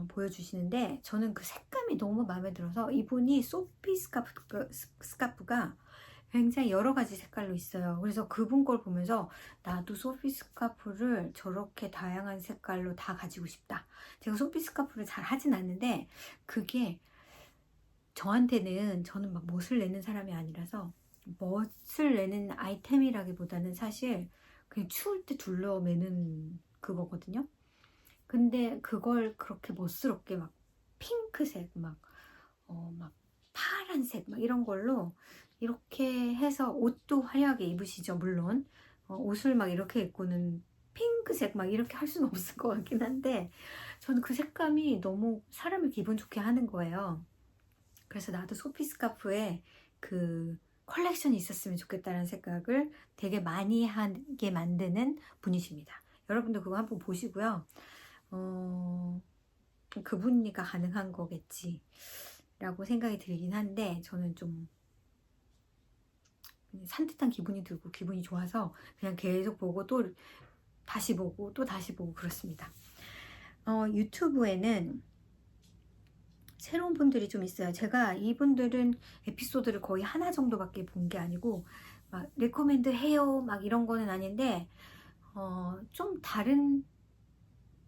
보여주시는데, 저는 그 색감이 너무 마음에 들어서, 이분이 소피 스카프가 굉장히 여러 가지 색깔로 있어요. 그래서 그분 걸 보면서 나도 소피 스카프를 저렇게 다양한 색깔로 다 가지고 싶다. 제가 소피 스카프를 잘 하진 않는데 그게 저는 막 멋을 내는 사람이 아니라서, 멋을 내는 아이템이라기보다는 사실 그냥 추울 때 둘러매는 그거거든요. 근데 그걸 그렇게 멋스럽게 막 핑크색, 막 파란색, 막 이런 걸로 이렇게 해서, 옷도 화려하게 입으시죠, 물론. 옷을 막 이렇게 입고는 핑크색 막 이렇게 할 수는 없을 것 같긴 한데, 저는 그 색감이 너무 사람을 기분 좋게 하는 거예요. 그래서 나도 소피 스카프에 그 컬렉션이 있었으면 좋겠다는 생각을 되게 많이 하게 만드는 분이십니다. 여러분도 그거 한번 보시고요. 그분이니까 가능한 거겠지 라고 생각이 들긴 한데, 저는 좀 산뜻한 기분이 들고 기분이 좋아서 그냥 계속 보고 또 다시 보고 또 다시 보고 그렇습니다. 유튜브에는 새로운 분들이 좀 있어요. 제가 이분들은 에피소드를 거의 하나 정도밖에 본 게 아니고 막 레코멘드 해요 막 이런 거는 아닌데, 좀 다른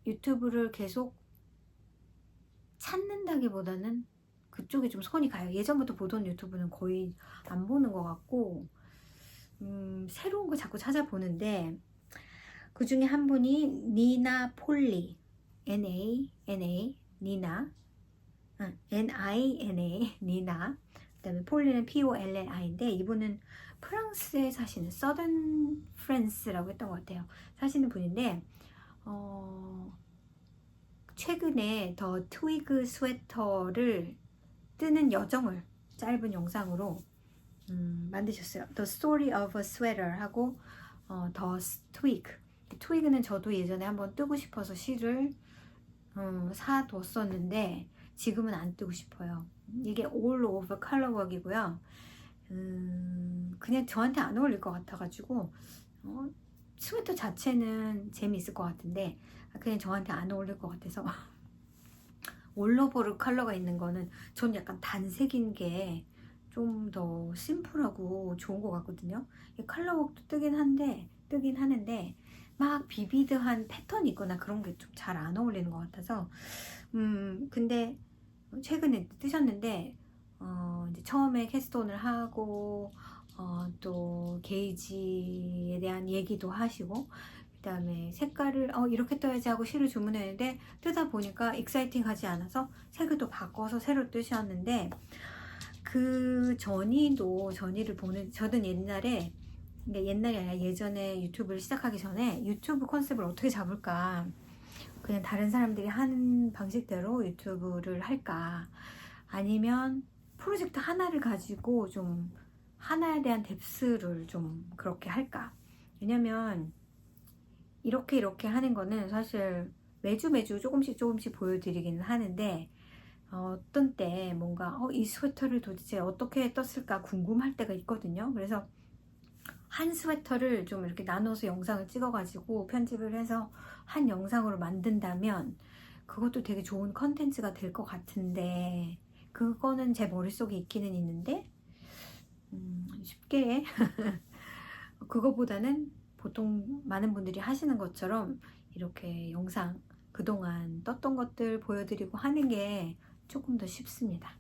유튜브를 계속 찾는다기보다는 그쪽에 좀 손이 가요. 예전부터 보던 유튜브는 거의 안 보는 것 같고, 새로운 거 자꾸 찾아보는데, 그 중에 한 분이 니나 폴리, N-A, 니나, N-I-N-A, 니나, 그 다음에 폴리는 P-O-L-L-I인데, 이분은 프랑스에 사시는 서든 프랑스라고 했던 것 같아요. 사시는 분인데, 최근에 더 트위그 스웨터를 뜨는 여정을 짧은 영상으로 만드셨어요. The Story of a Sweater 하고 더 트위그는 저도 예전에 한번 뜨고 싶어서 실을 사뒀었는데 지금은 안 뜨고 싶어요. 이게 all over 컬러웍이고요. 그냥 저한테 안 어울릴 것 같아가지고 스웨터 자체는 재미있을 것 같은데 그냥 저한테 안 어울릴 것 같아서 올로버로 컬러가 있는 거는 전 약간 단색인 게 좀 더 심플하고 좋은 것 같거든요. 컬러웍도 뜨긴 하는데 막 비비드한 패턴이 있거나 그런 게 좀 잘 안 어울리는 것 같아서 근데 최근에 뜨셨는데 이제 처음에 캐스톤을 하고 또 게이지에 대한 얘기도 하시고, 그다음에 색깔을 이렇게 떠야지 하고 실을 주문했는데 뜨다 보니까 익사이팅하지 않아서 색을 또 바꿔서 새로 뜨셨는데, 그 전이를 보는, 저는 옛날에, 그러니까 옛날이 아니라 예전에 유튜브를 시작하기 전에 유튜브 컨셉을 어떻게 잡을까, 그냥 다른 사람들이 하는 방식대로 유튜브를 할까, 아니면 프로젝트 하나를 가지고 좀 하나에 대한 뎁스를 좀 그렇게 할까. 왜냐면 이렇게 하는 거는 사실 매주 조금씩 보여드리기는 하는데, 어떤 때 뭔가 이 스웨터를 도대체 어떻게 떴을까 궁금할 때가 있거든요. 그래서 한 스웨터를 좀 이렇게 나눠서 영상을 찍어가지고 편집을 해서 한 영상으로 만든다면 그것도 되게 좋은 컨텐츠가 될 것 같은데, 그거는 제 머릿속에 있기는 있는데 쉽게 그거보다는 보통 많은 분들이 하시는 것처럼 이렇게 영상 그동안 떴던 것들 보여드리고 하는 게 조금 더 쉽습니다.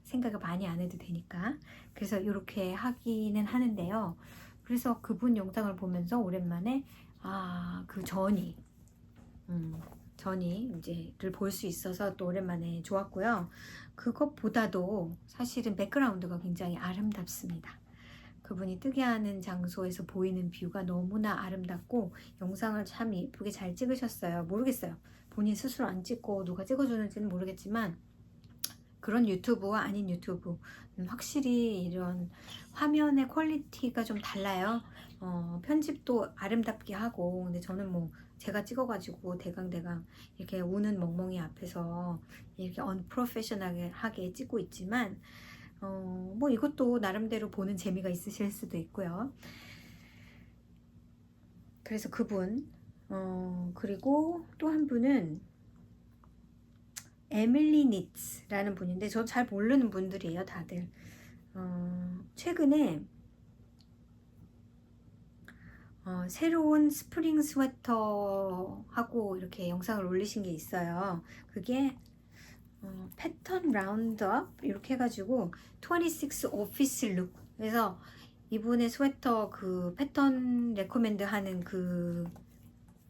생각을 많이 안 해도 되니까. 그래서 이렇게 하기는 하는데요. 그래서 그분 영상을 보면서 오랜만에 그 전이 이제를 볼 수 있어서 또 오랜만에 좋았고요. 그것보다도 사실은 백그라운드가 굉장히 아름답습니다. 그분이 뜨게 하는 장소에서 보이는 뷰가 너무나 아름답고 영상을 참 예쁘게 잘 찍으셨어요. 모르겠어요. 본인 스스로 안 찍고 누가 찍어주는지는 모르겠지만, 그런 유튜브와 아닌 유튜브, 확실히 이런 화면의 퀄리티가 좀 달라요. 편집도 아름답게 하고, 근데 저는 뭐 제가 찍어가지고 대강 이렇게 우는 멍멍이 앞에서 이렇게 언프로페셔널하게 찍고 있지만, 뭐 이것도 나름대로 보는 재미가 있으실 수도 있고요. 그래서 그분, 그리고 또 한 분은 에밀리 니츠라는 분인데, 저 잘 모르는 분들이에요, 다들. 최근에 새로운 스프링 스웨터하고 이렇게 영상을 올리신 게 있어요. 그게 패턴 라운드업 이렇게 해가지고 26 오피스 룩. 그래서 이분의 스웨터 그 패턴 레코멘드 하는 그,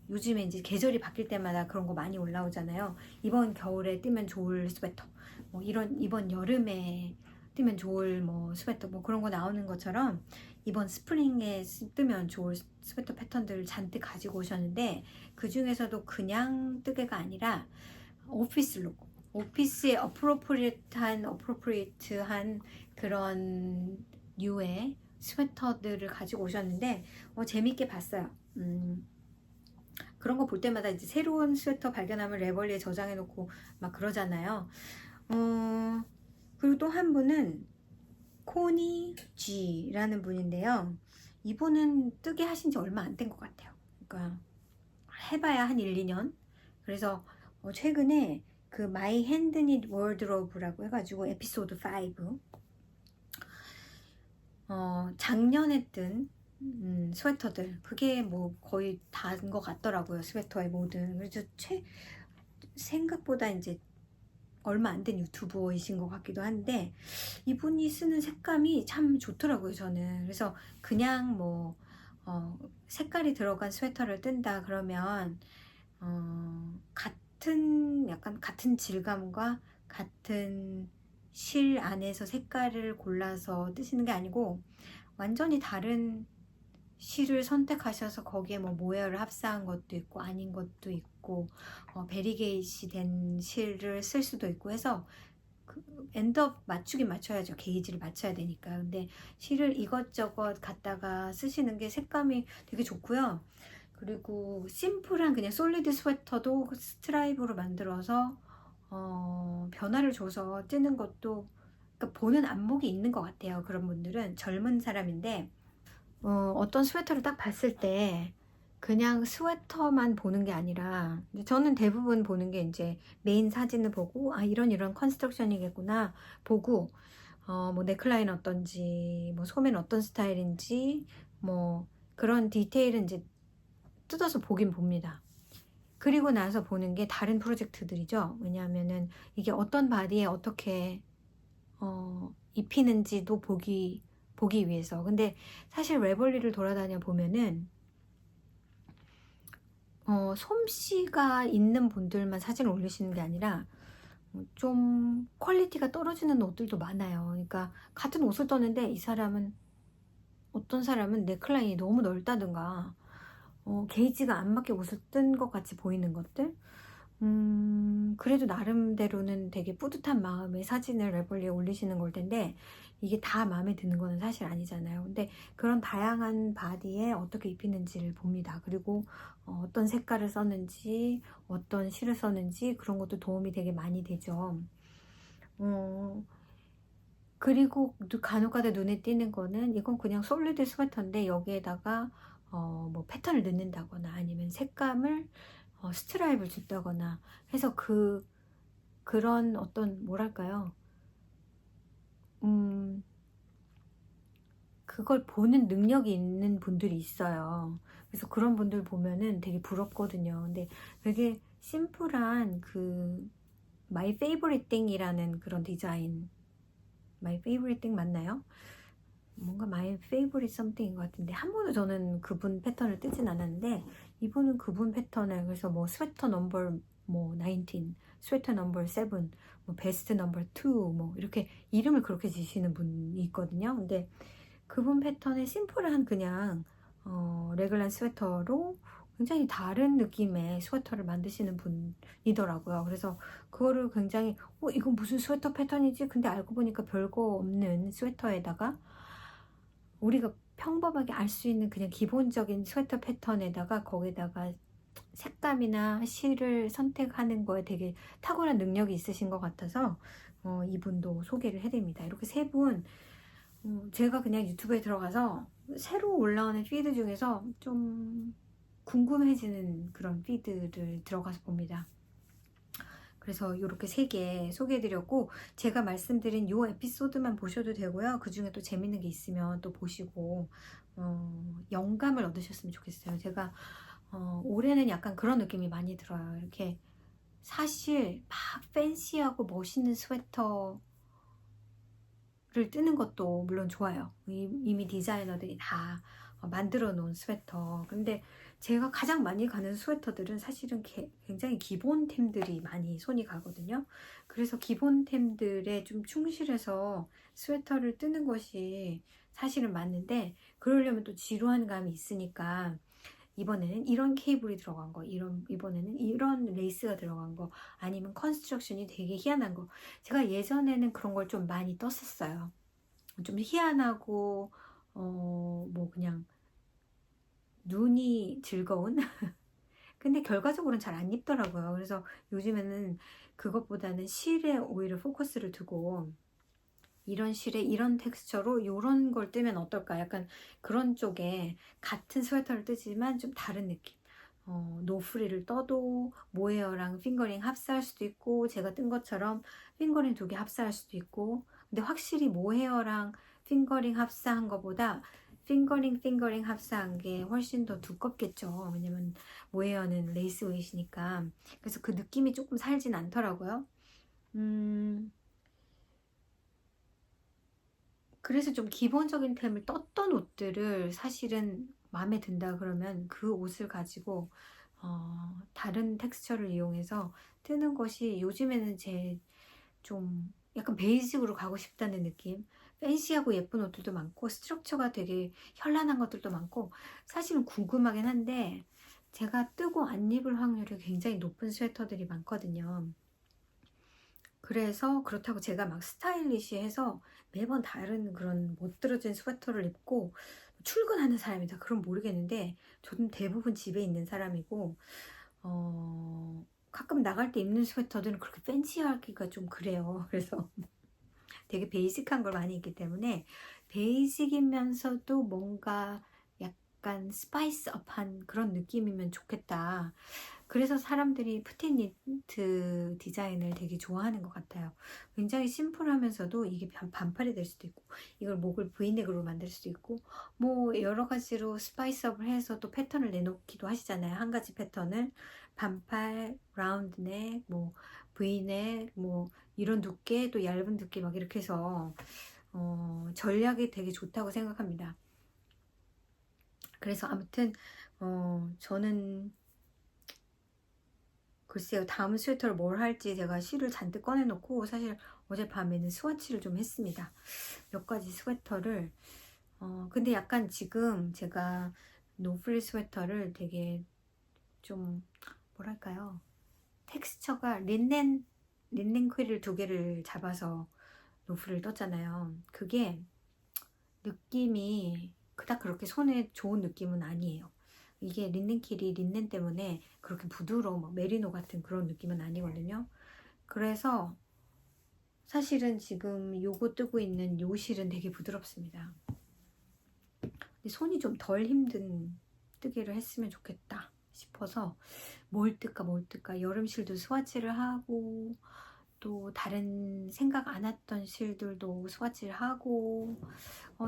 요즘에 이제 계절이 바뀔 때마다 그런 거 많이 올라오잖아요. 이번 겨울에 뜨면 좋을 스웨터, 뭐 이번 여름에 뜨면 좋을 뭐 스웨터, 뭐 그런 거 나오는 것처럼 이번 스프링에 뜨면 좋을 스웨터 패턴들을 잔뜩 가지고 오셨는데, 그 중에서도 그냥 뜨개가 아니라 오피스 룩, 오피스에 어프로프리에이트한 그런 류의 스웨터들을 가지고 오셨는데 재밌게 봤어요. 그런 거 볼 때마다 이제 새로운 스웨터 발견하면 레벌리에 저장해 놓고 막 그러잖아요. 그리고 또 한 분은 코니 G라는 분인데요. 이분은 뜨개 하신 지 얼마 안 된 것 같아요. 그러니까 해봐야 한 1, 2년. 그래서 최근에 그 마이 핸드닛 월드로브라고 해가지고 에피소드 5, 작년에 뜬 스웨터들, 그게 뭐 거의 다인 것 같더라고요. 스웨터의 모든. 그래서 생각보다 이제 얼마 안 된 유튜버이신 것 같기도 한데, 이분이 쓰는 색감이 참 좋더라고요, 저는. 그래서 그냥 뭐 색깔이 들어간 스웨터를 뜬다 그러면 약간 같은 질감과 같은 실 안에서 색깔을 골라서 뜨시는 게 아니고 완전히 다른 실을 선택하셔서 거기에 뭐 모열을 합사한 것도 있고 아닌 것도 있고 베리게이시 된 실을 쓸 수도 있고 해서 엔드업 맞추긴 맞춰야죠. 게이지를 맞춰야 되니까. 근데 실을 이것저것 갖다가 쓰시는 게 색감이 되게 좋고요. 그리고 심플한 그냥 솔리드 스웨터도 스트라이브로 만들어서 변화를 줘서 뜨는 것도, 그러니까 보는 안목이 있는 것 같아요. 그런 분들은 젊은 사람인데 어떤 스웨터를 딱 봤을 때 그냥 스웨터만 보는 게 아니라, 저는 대부분 보는 게 이제 메인 사진을 보고 이런 컨스트럭션이겠구나 보고, 뭐 넥라인 어떤지, 뭐 소매는 어떤 스타일인지, 뭐 그런 디테일은 이제 뜯어서 보긴 봅니다. 그리고 나서 보는 게 다른 프로젝트들이죠. 왜냐하면은 이게 어떤 바디에 어떻게 입히는지도 보기 위해서. 근데 사실 레벌리를 돌아다녀 보면은 솜씨가 있는 분들만 사진을 올리시는 게 아니라 좀 퀄리티가 떨어지는 옷들도 많아요. 그러니까 같은 옷을 떴는데 어떤 사람은 넥라인이 너무 넓다든가 게이지가 안 맞게 옷을 뜬 것 같이 보이는 것들. 그래도 나름대로는 되게 뿌듯한 마음에 사진을 레벌리에 올리시는 걸 텐데 이게 다 마음에 드는 거는 사실 아니잖아요. 근데 그런 다양한 바디에 어떻게 입히는지를 봅니다. 그리고 어떤 색깔을 썼는지, 어떤 실을 썼는지 그런 것도 도움이 되게 많이 되죠. 그리고 간혹가다 눈에 띄는 거는 이건 그냥 솔리드 스웨터인데 여기에다가 뭐 패턴을 넣는다거나 아니면 색감을 스트라이프를 준다거나 해서 그런 어떤 뭐랄까요, 그걸 보는 능력이 있는 분들이 있어요. 그래서 그런 분들 보면은 되게 부럽거든요. 근데 되게 심플한 그 My Favorite Thing이라는 그런 디자인, My Favorite Thing 맞나요? 뭔가 My Favorite Something인 것 같은데 한 번도 저는 그분 패턴을 뜨진 않았는데 이분은 그분 패턴을 그래서 뭐 스웨터 넘버 뭐 19, 스웨터 넘버 7, 뭐 베스트 넘버 2 뭐 이렇게 이름을 그렇게 지시는 분이 있거든요. 근데 그분 패턴의 심플한 그냥 레귤란 스웨터로 굉장히 다른 느낌의 스웨터를 만드시는 분이더라고요. 그래서 그거를 굉장히 이건 무슨 스웨터 패턴이지? 근데 알고 보니까 별거 없는 스웨터에다가 우리가 평범하게 알 수 있는 그냥 기본적인 스웨터 패턴에다가 거기다가 색감이나 실을 선택하는 거에 되게 탁월한 능력이 있으신 것 같아서 이분도 소개를 해드립니다. 이렇게 세 분 제가 그냥 유튜브에 들어가서 새로 올라오는 피드 중에서 좀 궁금해지는 그런 피드를 들어가서 봅니다. 그래서 이렇게 3개 소개해드렸고 제가 말씀드린 이 에피소드만 보셔도 되고요. 그 중에 또 재밌는 게 있으면 또 보시고 영감을 얻으셨으면 좋겠어요. 제가 올해는 약간 그런 느낌이 많이 들어요. 이렇게 사실 막 팬시하고 멋있는 스웨터를 뜨는 것도 물론 좋아요. 이미 디자이너들이 다 만들어 놓은 스웨터. 근데 제가 가장 많이 가는 스웨터들은 사실은 굉장히 기본템들이 많이 손이 가거든요. 그래서 기본템들에 좀 충실해서 스웨터를 뜨는 것이 사실은 맞는데 그러려면 또 지루한 감이 있으니까 이번에는 이런 케이블이 들어간 거, 이번에는 이런 레이스가 들어간 거, 아니면 컨스트럭션이 되게 희한한 거. 제가 예전에는 그런 걸 좀 많이 떴었어요. 좀 희한하고 뭐 그냥 눈이 즐거운 근데 결과적으로는 잘 안 입더라고요. 그래서 요즘에는 그것보다는 실에 오히려 포커스를 두고 이런 실에 이런 텍스처로 이런 걸 뜨면 어떨까, 약간 그런 쪽에 같은 스웨터를 뜨지만 좀 다른 느낌. 노프리를 떠도 모헤어랑 핑거링 합사할 수도 있고 제가 뜬 것처럼 핑거링 2개 합사할 수도 있고, 근데 확실히 모헤어랑 핑거링 합사한 것보다 핑거링 합사한 게 훨씬 더 두껍겠죠. 왜냐면 모헤어는 레이스 웨이시니까. 그래서 그 느낌이 조금 살진 않더라고요. 그래서 좀 기본적인 템을 떴던 옷들을 사실은 마음에 든다 그러면 그 옷을 가지고 다른 텍스처를 이용해서 뜨는 것이 요즘에는 제 좀 약간 베이직으로 가고 싶다는 느낌. 팬시하고 예쁜 옷들도 많고 스트럭처가 되게 현란한 것들도 많고 사실은 궁금하긴 한데 제가 뜨고 안 입을 확률이 굉장히 높은 스웨터들이 많거든요. 그래서 그렇다고 제가 막 스타일리시해서 매번 다른 그런 못 들어진 스웨터를 입고 출근하는 사람이다 그럼 모르겠는데 저는 대부분 집에 있는 사람이고 가끔 나갈 때 입는 스웨터들은 그렇게 팬시하기가 좀 그래요. 그래서 되게 베이직한 걸 많이 입기 때문에 베이직이면서도 뭔가 약간 스파이스업한 그런 느낌이면 좋겠다. 그래서 사람들이 푸틴니트 디자인을 되게 좋아하는 것 같아요. 굉장히 심플하면서도 이게 반팔이 될 수도 있고 이걸 목을 브이넥으로 만들 수도 있고 뭐 여러 가지로 스파이스업을 해서 또 패턴을 내놓기도 하시잖아요. 한 가지 패턴을 반팔, 라운드넥, 뭐 브이넥, 뭐 이런 두께 또 얇은 두께 막 이렇게 해서 전략이 되게 좋다고 생각합니다. 그래서 아무튼 저는 글쎄요, 다음 스웨터를 뭘 할지 제가 실을 잔뜩 꺼내놓고 사실 어젯밤에는 스와치를 좀 했습니다. 몇 가지 스웨터를 근데 약간 지금 제가 노플 스웨터를 되게 좀 뭐랄까요, 텍스처가 린넨 퀼을 2개를 잡아서 노플을 떴잖아요. 그게 느낌이 그닥 그렇게 손에 좋은 느낌은 아니에요. 이게 린넨 킬이 린넨 때문에 그렇게 부드러운 막 메리노 같은 그런 느낌은 아니거든요. 그래서 사실은 지금 요거 뜨고 있는 요 실은 되게 부드럽습니다. 근데 손이 좀 덜 힘든 뜨개를 했으면 좋겠다 싶어서 뭘 뜰까 여름 실도 스와치를 하고 또 다른 생각 안 했던 실들도 스와치를 하고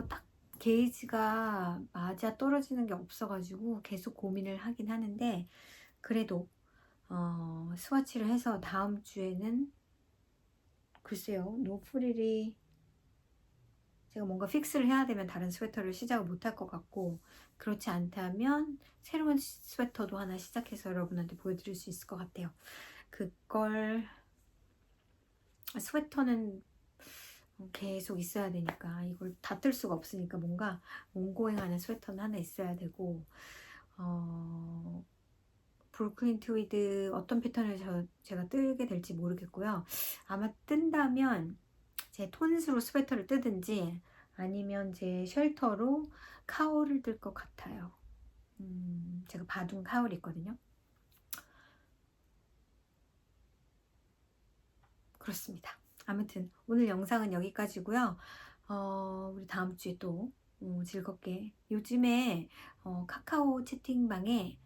딱 게이지가 맞아 떨어지는 게 없어가지고 계속 고민을 하긴 하는데 그래도 스와치를 해서 다음 주에는 글쎄요, 노프릴이 제가 뭔가 픽스를 해야 되면 다른 스웨터를 시작을 못할 것 같고 그렇지 않다면 새로운 스웨터도 하나 시작해서 여러분한테 보여드릴 수 있을 것 같아요. 그걸 스웨터는 계속 있어야 되니까 이걸 다 뜰 수가 없으니까 뭔가 온고잉하는 스웨터는 하나 있어야 되고 브루클린 트위드 어떤 패턴을 제가 뜨게 될지 모르겠고요. 아마 뜬다면 제 톤스로 스웨터를 뜨든지 아니면 제 쉘터로 카울을 뜰 것 같아요. 제가 바둔 카울이 있거든요. 그렇습니다. 아무튼 오늘 영상은 여기까지고요. 우리 다음 주에 또 즐겁게 요즘에 카카오 채팅방에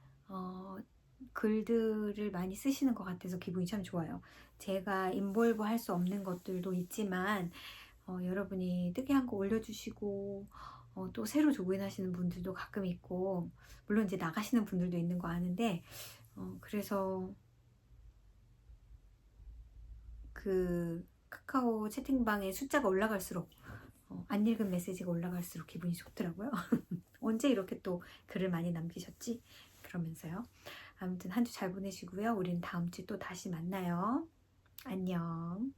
글들을 많이 쓰시는 것 같아서 기분이 참 좋아요. 제가 인볼브 할 수 없는 것들도 있지만 여러분이 뜨개 한 거 올려주시고 또 새로 조인하시는 분들도 가끔 있고 물론 이제 나가시는 분들도 있는 거 아는데 그래서 그 카카오 채팅방에 숫자가 올라갈수록 안 읽은 메시지가 올라갈수록 기분이 좋더라고요. 언제 이렇게 또 글을 많이 남기셨지? 그러면서요. 아무튼 한 주 잘 보내시고요. 우린 다음 주 또 다시 만나요. 안녕.